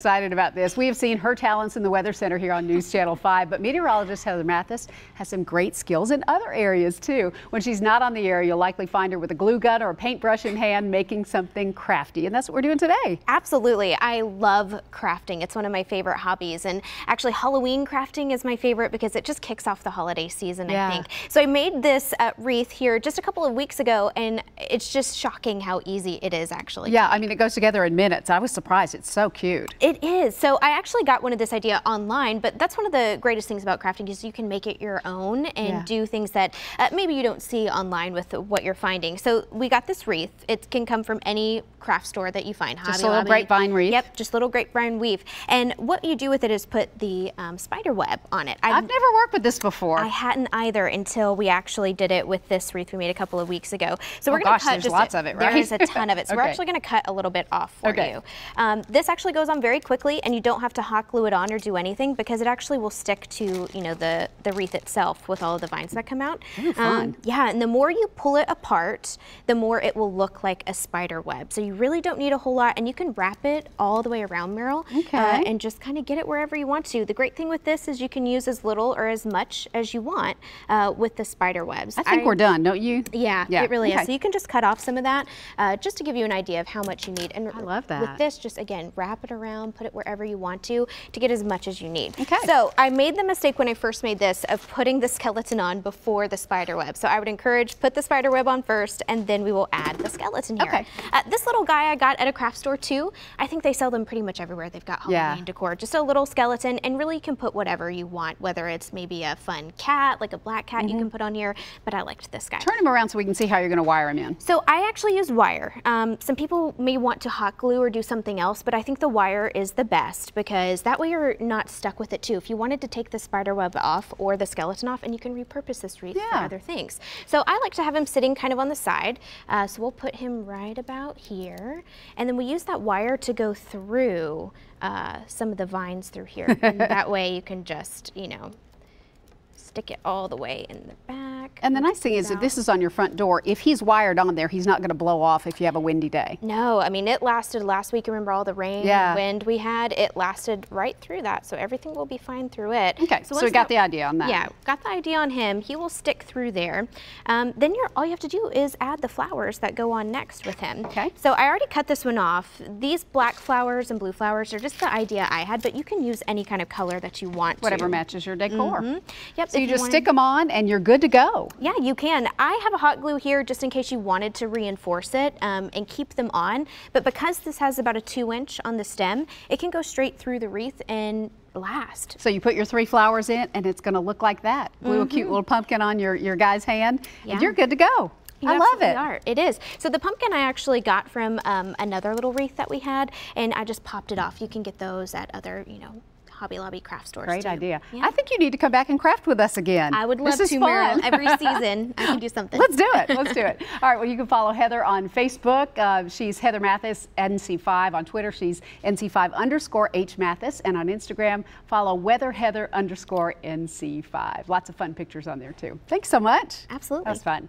excited about this. We have seen her talents in the Weather Center here on News Channel 5, but meteorologist Heather Mathis has some great skills in other areas too. When she's not on the air, you'll likely find her with a glue gun or a paintbrush in hand making something crafty, and that's what we're doing today. Absolutely. I love crafting. It's one of my favorite hobbies, and actually Halloween crafting is my favorite because it just kicks off the holiday season, I think. So I made this wreath here just a couple of weeks ago, and it's just shocking how easy it is actually. Yeah, I mean, it goes together in minutes. I was surprised. It's so cute. It is. So I actually got one of this idea online, but that's one of the greatest things about crafting is you can make it your own and do things that maybe you don't see online with what you're finding. So we got this wreath. It can come from any craft store that you find. Just a little grapevine wreath. Yep, just little grapevine weave. And what you do with it is put the spider web on it. I've never worked with this before. I hadn't either until we actually did it with this wreath we made a couple of weeks ago. So we're going to cut there's lots of it, right? There's a ton of it. So we're actually going to cut a little bit off for you. This actually goes on very quickly, and you don't have to hot glue it on or do anything because it actually will stick to, you know, the wreath itself with all of the vines that come out. Ooh, fun. Yeah, and the more you pull it apart, the more it will look like a spider web. So you really don't need a whole lot, and you can wrap it all the way around, Meryl, and just kind of get it wherever you want to. The great thing with this is you can use as little or as much as you want with the spider webs. I think we're done, don't you? Yeah, it really is. So you can just cut off some of that just to give you an idea of how much you need. And I love that. With this, just again, wrap it around, put it wherever you want to get as much as you need. So I made the mistake when I first made this of putting the skeleton on before the spider web. So I would encourage put the spider web on first, and then we will add the skeleton here. This little guy I got at a craft store too. I think they sell them pretty much everywhere. They've got Halloween decor. Just a little skeleton, and really you can put whatever you want, whether it's maybe a fun cat, like a black cat you can put on here, but I liked this guy. Turn him around so we can see how you're going to wire him in. So I actually use wire. Some people may want to hot glue or do something else, but I think the wire is the best because that way you're not stuck with it too. If you wanted to take the spider web off or the skeleton off, and you can repurpose this wreath for other things. So I like to have him sitting kind of on the side. So we'll put him right about here, and then we use that wire to go through some of the vines through here. And that way you can just, you know, stick it all the way in the back. And the nice thing is that this is on your front door. If he's wired on there, he's not going to blow off if you have a windy day. No, I mean, it lasted last week. Remember all the rain and wind we had? It lasted right through that, so everything will be fine through it. Okay, so we got the idea on that. Yeah, got the idea on him. He will stick through there. Then all you have to do is add the flowers that go on next with him. So I already cut this one off. These black flowers and blue flowers are just the idea I had, but you can use any kind of color that you want. Whatever matches your decor. Yep. So you just stick them on and you're good to go. Yeah, you can. I have a hot glue here just in case you wanted to reinforce it and keep them on. But because this has about a 2-inch on the stem, it can go straight through the wreath and last. So you put your 3 flowers in and it's going to look like that. Glue a cute little pumpkin on your guy's hand and you're good to go. I love it. It is. So the pumpkin I actually got from another little wreath that we had, and I just popped it off. You can get those at other, you know, Hobby Lobby craft stores. Great idea. I think you need to come back and craft with us again. I would love to, Meryl. Every season I can do something. Let's do it. Let's do it. All right, well, you can follow Heather on Facebook. She's Heather Mathis, NC5. On Twitter, she's NC5_H Mathis. And on Instagram, follow WeatherHeather_NC5. Lots of fun pictures on there, too. Thanks so much. Absolutely. That was fun.